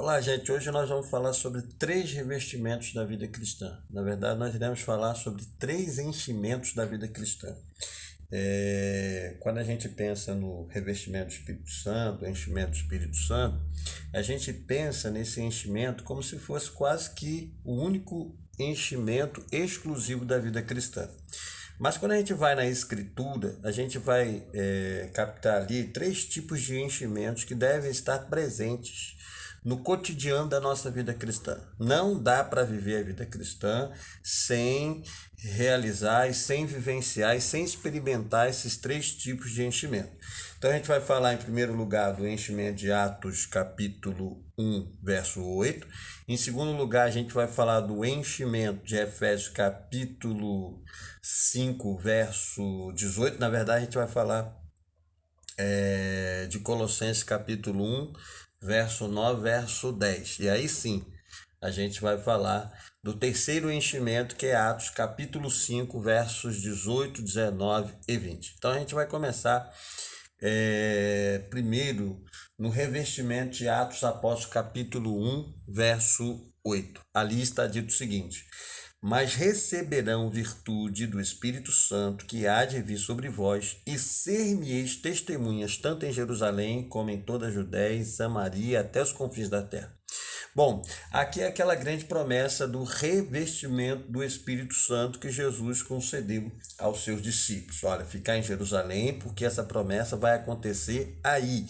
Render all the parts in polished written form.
Olá, gente. Hoje nós vamos falar sobre três revestimentos da vida cristã. Na verdade, nós iremos falar sobre três enchimentos da vida cristã. Quando a gente pensa no revestimento do Espírito Santo, enchimento do Espírito Santo, a gente pensa nesse enchimento como se fosse quase que o único enchimento exclusivo da vida cristã. Mas quando a gente vai na Escritura, a gente vai captar ali três tipos de enchimentos que devem estar presentes no cotidiano da nossa vida cristã. Não dá para viver a vida cristã sem realizar e sem vivenciar e sem experimentar esses três tipos de enchimento. Então a gente vai falar em primeiro lugar do enchimento de Atos capítulo 1, verso 8. Em segundo lugar, a gente vai falar do enchimento de Efésios capítulo 5, verso 18. Na verdade, a gente vai falar de Colossenses capítulo 1, verso 9, verso 10. E aí sim, a gente vai falar do terceiro enchimento, que é Atos capítulo 5, versos 18, 19 e 20. Então a gente vai começar primeiro no revestimento de Atos Apóstolos capítulo 1, verso 8. Ali está dito o seguinte: mas receberão virtude do Espírito Santo, que há de vir sobre vós, e ser-me-eis testemunhas, tanto em Jerusalém, como em toda a Judéia e Samaria, até os confins da terra. Bom, aqui é aquela grande promessa do revestimento do Espírito Santo que Jesus concedeu aos seus discípulos. Olha, ficar em Jerusalém, porque essa promessa vai acontecer aí,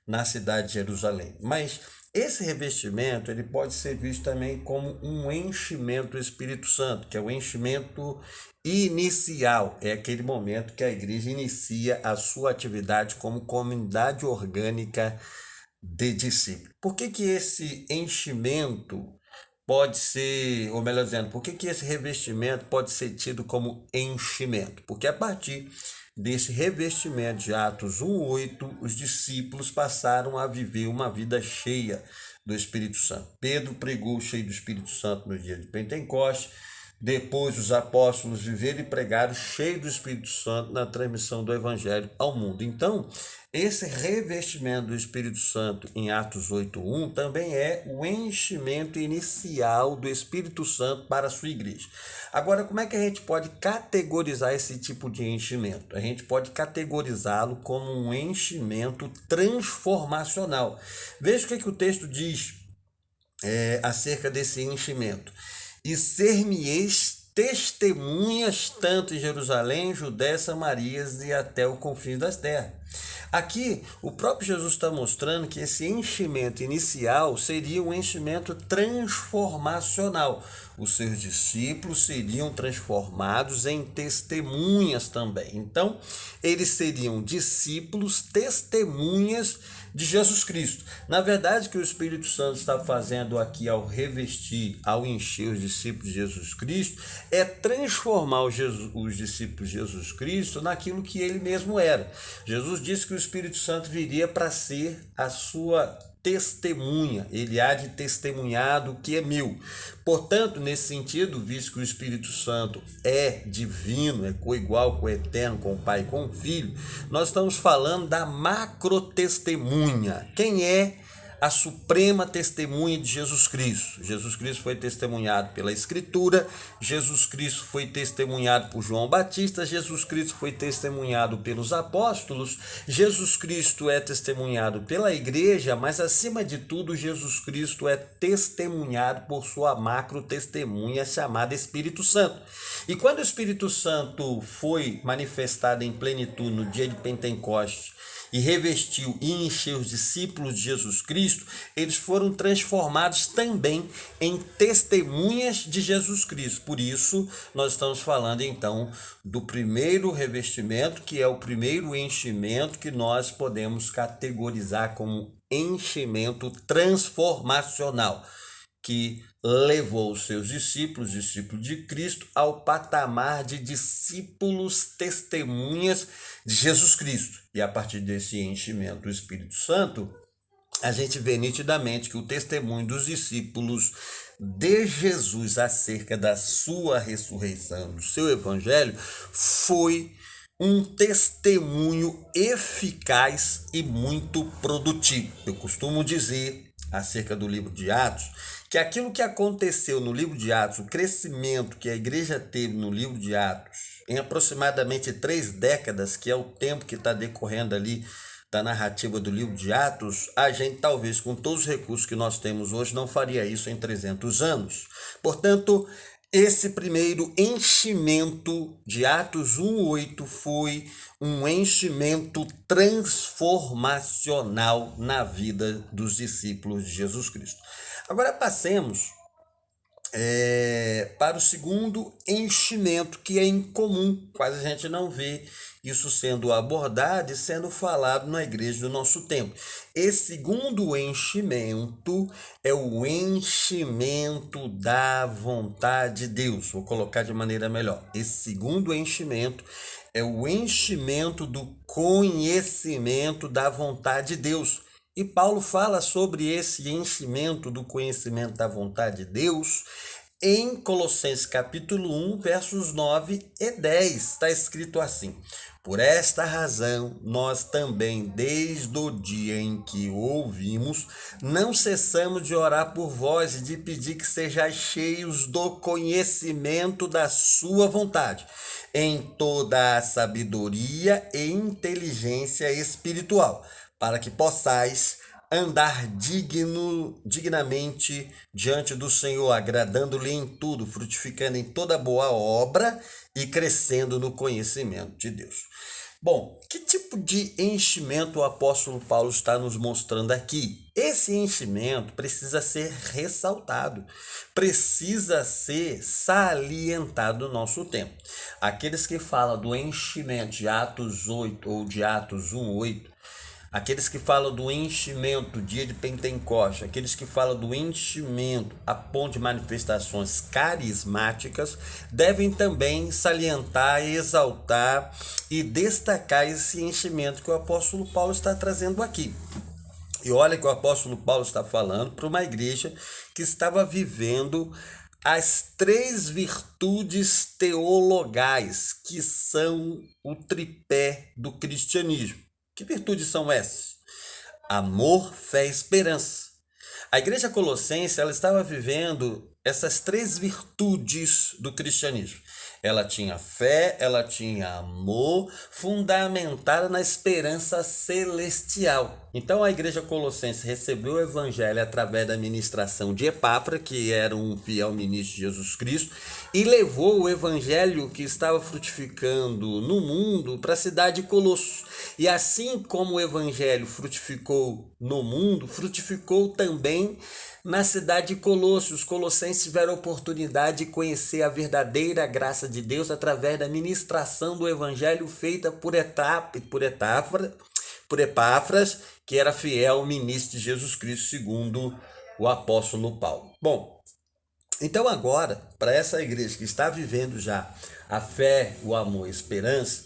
na cidade de Jerusalém. Mas esse revestimento, ele pode ser visto também como um enchimento do Espírito Santo, que é o enchimento inicial. É aquele momento que a igreja inicia a sua atividade como comunidade orgânica de discípulos. Por que esse enchimento pode ser, ou melhor dizendo, por que esse revestimento pode ser tido como enchimento? Porque a partir desse revestimento de Atos 1:8, os discípulos passaram a viver uma vida cheia do Espírito Santo. Pedro pregou cheio do Espírito Santo no dia de Pentecostes. Depois os apóstolos viveram e pregaram cheio do Espírito Santo na transmissão do Evangelho ao mundo. Então, esse revestimento do Espírito Santo em Atos 8:1 também é o enchimento inicial do Espírito Santo para a sua igreja. Agora, como é que a gente pode categorizar esse tipo de enchimento? A gente pode categorizá-lo como um enchimento transformacional. Veja o que o texto diz acerca desse enchimento. E ser-me-eis testemunhas tanto em Jerusalém, Judéia, Samaria e até o confins das terras. Aqui, o próprio Jesus está mostrando que esse enchimento inicial seria um enchimento transformacional. Os seus discípulos seriam transformados em testemunhas também. Então, eles seriam discípulos, testemunhas de Jesus Cristo. Na verdade, o que o Espírito Santo está fazendo aqui ao revestir, ao encher os discípulos de Jesus Cristo, é transformar os discípulos de Jesus Cristo naquilo que ele mesmo era. Jesus disse que o Espírito Santo viria para ser a sua testemunha, ele há de testemunhar do que é meu. Portanto, nesse sentido, visto que o Espírito Santo é divino, é coigual com o Eterno, com o Pai e com o Filho, nós estamos falando da macrotestemunha. Quem é a suprema testemunha de Jesus Cristo? Jesus Cristo foi testemunhado pela Escritura, Jesus Cristo foi testemunhado por João Batista, Jesus Cristo foi testemunhado pelos apóstolos, Jesus Cristo é testemunhado pela igreja, mas acima de tudo, Jesus Cristo é testemunhado por sua macro-testemunha chamada Espírito Santo. E quando o Espírito Santo foi manifestado em plenitude no dia de Pentecostes, e revestiu e encheu os discípulos de Jesus Cristo, eles foram transformados também em testemunhas de Jesus Cristo. Por isso, nós estamos falando então do primeiro revestimento, que é o primeiro enchimento que nós podemos categorizar como enchimento transformacional, que levou os seus discípulos de Cristo, ao patamar de discípulos testemunhas de Jesus Cristo. E a partir desse enchimento do Espírito Santo, a gente vê nitidamente que o testemunho dos discípulos de Jesus acerca da sua ressurreição, do seu evangelho, foi um testemunho eficaz e muito produtivo. Eu costumo dizer acerca do livro de Atos, que aquilo que aconteceu no livro de Atos, o crescimento que a igreja teve no livro de Atos, em aproximadamente 3 décadas, que é o tempo que está decorrendo ali da narrativa do livro de Atos, a gente talvez com todos os recursos que nós temos hoje não faria isso em 300 anos. Portanto, esse primeiro enchimento de Atos 1:8 foi um enchimento transformacional na vida dos discípulos de Jesus Cristo. Agora passemos para o segundo enchimento, que é incomum, quase a gente não vê isso sendo abordado e sendo falado na igreja do nosso tempo. Esse segundo enchimento é o enchimento da vontade de Deus. Vou colocar de maneira melhor. Esse segundo enchimento é o enchimento do conhecimento da vontade de Deus. E Paulo fala sobre esse enchimento do conhecimento da vontade de Deus em Colossenses capítulo 1, versos 9 e 10. Está escrito assim: por esta razão, nós também, desde o dia em que o ouvimos, não cessamos de orar por vós e de pedir que sejais cheios do conhecimento da sua vontade, em toda a sabedoria e inteligência espiritual, para que possais andar dignamente diante do Senhor, agradando-lhe em tudo, frutificando em toda boa obra e crescendo no conhecimento de Deus. Bom, que tipo de enchimento o apóstolo Paulo está nos mostrando aqui? Esse enchimento precisa ser ressaltado, precisa ser salientado no nosso tempo. Aqueles que falam do enchimento de Atos 8 ou de Atos 1:8, aqueles que falam do enchimento, dia de Pentecoste, aqueles que falam do enchimento a ponto de manifestações carismáticas, devem também salientar, exaltar e destacar esse enchimento que o apóstolo Paulo está trazendo aqui. E olha que o apóstolo Paulo está falando para uma igreja que estava vivendo as 3 virtudes teologais, que são o tripé do cristianismo. Que virtudes são essas? Amor, fé e esperança. A igreja colossense, ela estava vivendo essas 3 virtudes do cristianismo. Ela tinha fé, ela tinha amor, fundamentada na esperança celestial. Então a igreja colossense recebeu o evangelho através da ministração de Epáfras, que era um fiel ministro de Jesus Cristo, e levou o evangelho que estava frutificando no mundo para a cidade de Colossos. E assim como o evangelho frutificou no mundo, frutificou também na cidade de Colossos. Os colossenses tiveram a oportunidade de conhecer a verdadeira graça de Deus através da ministração do evangelho feita por Epáfras, que era fiel ministro de Jesus Cristo, segundo o apóstolo Paulo. Bom, então agora, para essa igreja que está vivendo já a fé, o amor e a esperança,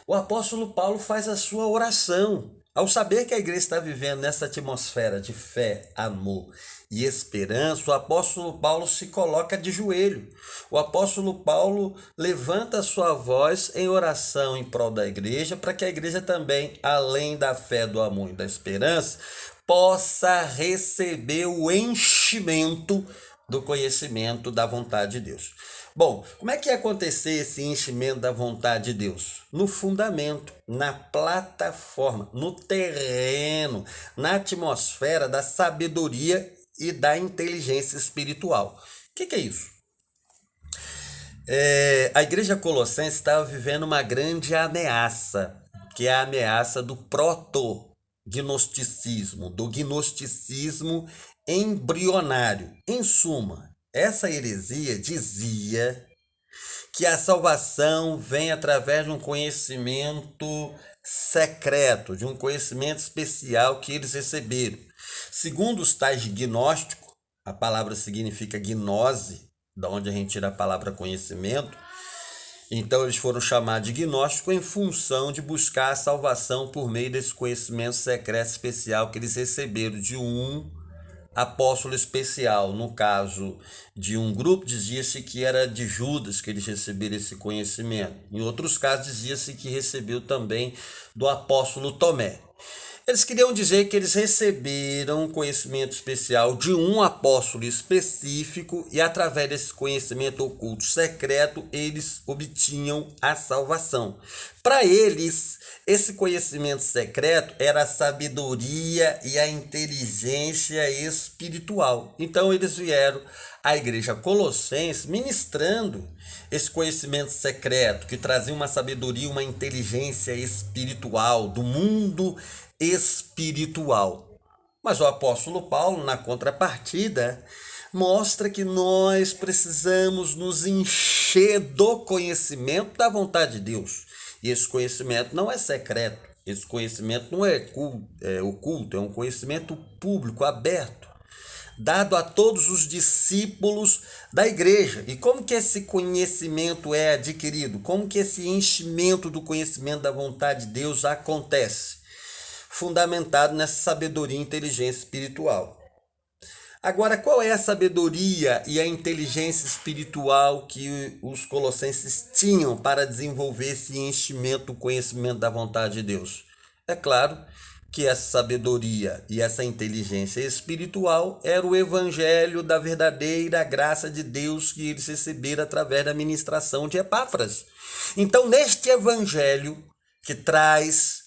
o apóstolo Paulo faz a sua oração. Ao saber que a igreja está vivendo nessa atmosfera de fé, amor e esperança, o apóstolo Paulo se coloca de joelho. O apóstolo Paulo levanta a sua voz em oração em prol da igreja, para que a igreja também, além da fé, do amor e da esperança, possa receber o enchimento do conhecimento da vontade de Deus. Bom, como é que ia acontecer esse enchimento da vontade de Deus? No fundamento, na plataforma, no terreno, na atmosfera da sabedoria e da inteligência espiritual. O que é isso? A igreja colossense estava vivendo uma grande ameaça, que é a ameaça do proto-gnosticismo, do gnosticismo embrionário. Em suma, essa heresia dizia que a salvação vem através de um conhecimento secreto, de um conhecimento especial que eles receberam. Segundo os tais gnósticos, a palavra significa gnose, da onde a gente tira a palavra conhecimento. Então eles foram chamados de gnósticos em função de buscar a salvação por meio desse conhecimento secreto especial que eles receberam de um apóstolo especial. No caso de um grupo, dizia-se que era de Judas que eles receberam esse conhecimento. Em outros casos, dizia-se que recebeu também do apóstolo Tomé. Eles queriam dizer que eles receberam um conhecimento especial de um apóstolo específico e através desse conhecimento oculto secreto eles obtinham a salvação. Para eles, esse conhecimento secreto era a sabedoria e a inteligência espiritual. Então eles vieram à igreja colossense ministrando esse conhecimento secreto que trazia uma sabedoria, uma inteligência espiritual do mundo espiritual. Mas o apóstolo Paulo, na contrapartida, mostra que nós precisamos nos encher do conhecimento da vontade de Deus. E esse conhecimento não é secreto, esse conhecimento não é oculto, é um conhecimento público, aberto, dado a todos os discípulos da igreja. E como que esse conhecimento é adquirido? Como que esse enchimento do conhecimento da vontade de Deus acontece? Fundamentado nessa sabedoria e inteligência espiritual. Agora, qual é a sabedoria e a inteligência espiritual que os colossenses tinham para desenvolver esse enchimento do conhecimento da vontade de Deus? É claro que essa sabedoria e essa inteligência espiritual era o evangelho da verdadeira graça de Deus que eles receberam através da ministração de Epáfras. Então, neste evangelho que traz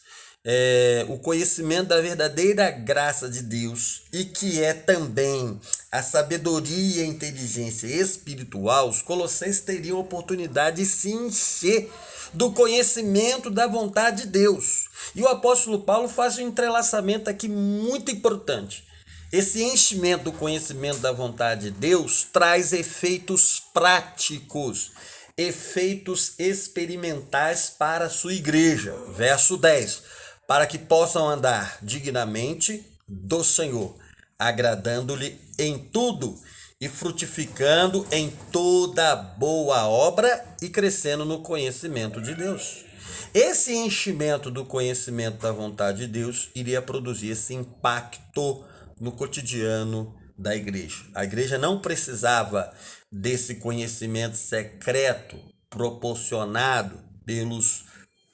o conhecimento da verdadeira graça de Deus e que é também a sabedoria e a inteligência espiritual, os colossenses teriam a oportunidade de se encher do conhecimento da vontade de Deus. E o apóstolo Paulo faz um entrelaçamento aqui muito importante. Esse enchimento do conhecimento da vontade de Deus traz efeitos práticos, efeitos experimentais para a sua igreja. Verso 10. Para que possam andar dignamente do Senhor, agradando-lhe em tudo e frutificando em toda boa obra e crescendo no conhecimento de Deus. Esse enchimento do conhecimento da vontade de Deus iria produzir esse impacto no cotidiano da igreja. A igreja não precisava desse conhecimento secreto proporcionado pelos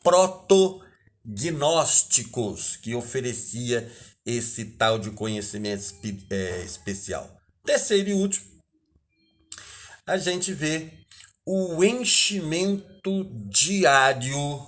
protognósticos que oferecia esse tal de conhecimento especial. Terceiro e último, a gente vê o enchimento diário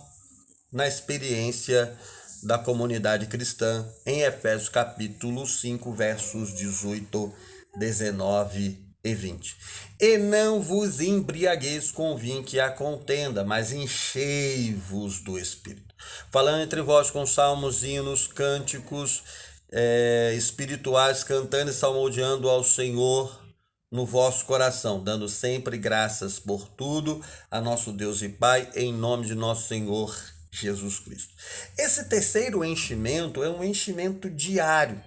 na experiência da comunidade cristã em Efésios capítulo 5, versos 18, 19 e 20. E não vos embriagueis com vinho que há contenda, mas enchei-vos do Espírito. Falando entre vós com salmos, hinos, cânticos espirituais, cantando e salmodiando ao Senhor no vosso coração, dando sempre graças por tudo a nosso Deus e Pai, em nome de nosso Senhor Jesus Cristo. Esse terceiro enchimento é um enchimento diário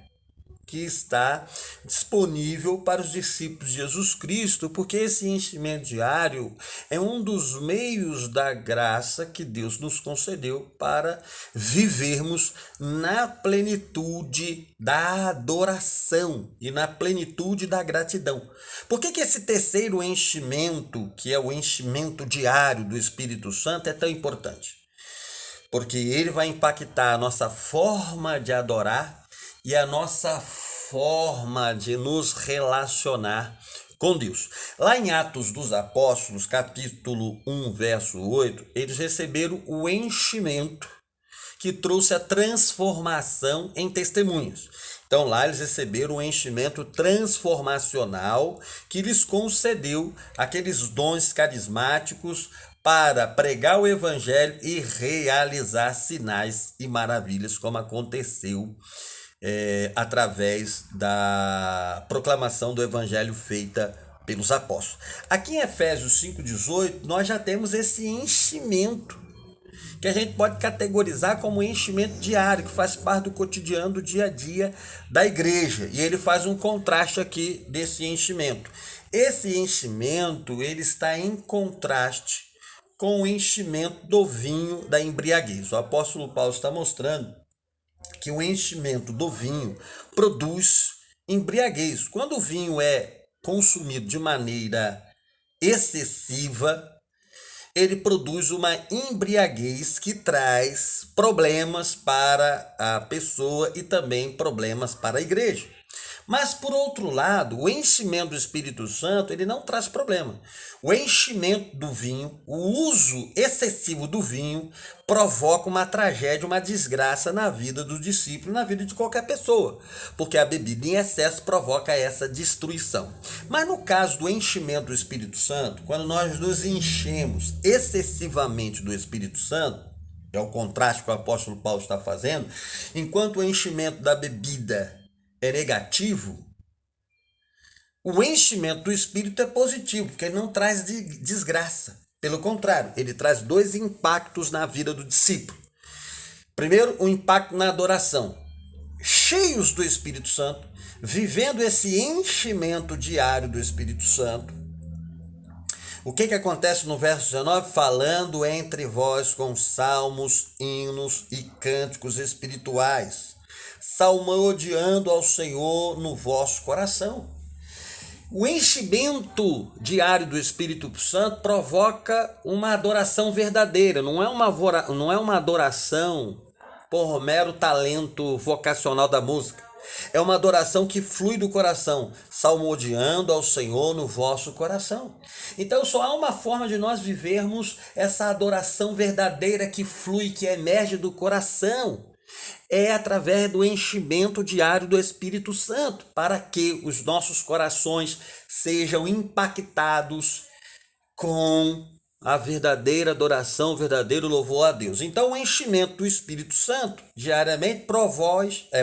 que está disponível para os discípulos de Jesus Cristo, porque esse enchimento diário é um dos meios da graça que Deus nos concedeu para vivermos na plenitude da adoração e na plenitude da gratidão. Por que esse terceiro enchimento, que é o enchimento diário do Espírito Santo, é tão importante? Porque ele vai impactar a nossa forma de adorar e a nossa forma de nos relacionar com Deus. Lá em Atos dos Apóstolos, capítulo 1, verso 8, eles receberam o enchimento que trouxe a transformação em testemunhas. Então lá eles receberam o enchimento transformacional que lhes concedeu aqueles dons carismáticos para pregar o evangelho e realizar sinais e maravilhas, como aconteceu através da proclamação do evangelho feita pelos apóstolos. Aqui em Efésios 5,18, nós já temos esse enchimento, que a gente pode categorizar como enchimento diário, que faz parte do cotidiano, do dia a dia da igreja. E ele faz um contraste aqui desse enchimento. Esse enchimento, ele está em contraste com o enchimento do vinho da embriaguez. O apóstolo Paulo está mostrando que o enchimento do vinho produz embriaguez. Quando o vinho é consumido de maneira excessiva, ele produz uma embriaguez que traz problemas para a pessoa e também problemas para a igreja. Mas, por outro lado, o enchimento do Espírito Santo, ele não traz problema. O enchimento do vinho, o uso excessivo do vinho, provoca uma tragédia, uma desgraça na vida do discípulo, na vida de qualquer pessoa, porque a bebida em excesso provoca essa destruição. Mas no caso do enchimento do Espírito Santo, quando nós nos enchemos excessivamente do Espírito Santo, é o contraste que o apóstolo Paulo está fazendo, enquanto o enchimento da bebida é negativo, o enchimento do Espírito é positivo, porque ele não traz desgraça. Pelo contrário, ele traz dois impactos na vida do discípulo. Primeiro, o impacto na adoração. Cheios do Espírito Santo, vivendo esse enchimento diário do Espírito Santo. O que acontece no verso 19? Falando entre vós com salmos, hinos e cânticos espirituais, salmodiando ao Senhor no vosso coração. O enchimento diário do Espírito Santo provoca uma adoração verdadeira, não é uma adoração por mero talento vocacional da música. É uma adoração que flui do coração, salmodiando ao Senhor no vosso coração. Então só há uma forma de nós vivermos essa adoração verdadeira que flui, que emerge do coração. É através do enchimento diário do Espírito Santo, para que os nossos corações sejam impactados com a verdadeira adoração, o verdadeiro louvor a Deus. Então, o enchimento do Espírito Santo diariamente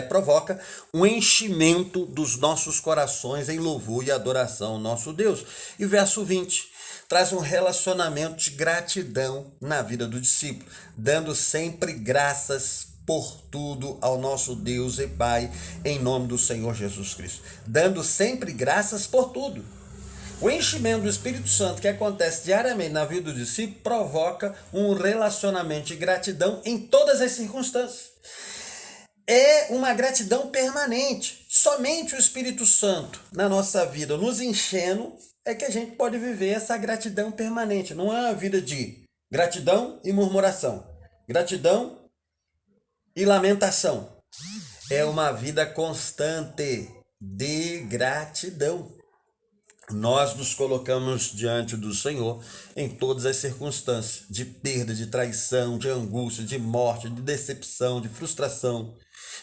provoca um enchimento dos nossos corações em louvor e adoração ao nosso Deus. E verso 20 traz um relacionamento de gratidão na vida do discípulo, dando sempre graças por tudo ao nosso Deus e Pai, em nome do Senhor Jesus Cristo. Dando sempre graças por tudo. O enchimento do Espírito Santo que acontece diariamente na vida do discípulo provoca um relacionamento de gratidão em todas as circunstâncias. É uma gratidão permanente. Somente o Espírito Santo na nossa vida nos enchendo é que a gente pode viver essa gratidão permanente. Não é uma vida de gratidão e murmuração. Gratidão e lamentação. É uma vida constante de gratidão. Nós nos colocamos diante do Senhor em todas as circunstâncias, de perda, de traição, de angústia, de morte, de decepção, de frustração,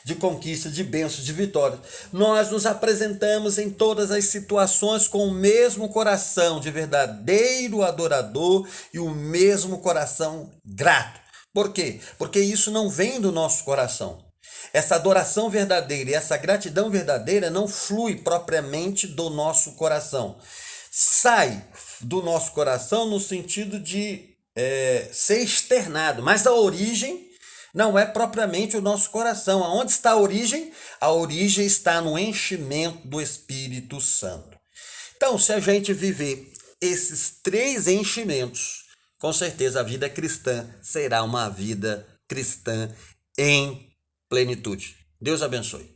de conquista, de bênçãos, de vitória. Nós nos apresentamos em todas as situações com o mesmo coração de verdadeiro adorador e o mesmo coração grato. Por quê? Porque isso não vem do nosso coração. Essa adoração verdadeira e essa gratidão verdadeira não flui propriamente do nosso coração. Sai do nosso coração no sentido de ser externado, mas a origem não é propriamente o nosso coração. Aonde está a origem? A origem está no enchimento do Espírito Santo. Então, se a gente viver esses três enchimentos, com certeza a vida cristã será uma vida cristã em plenitude. Deus abençoe.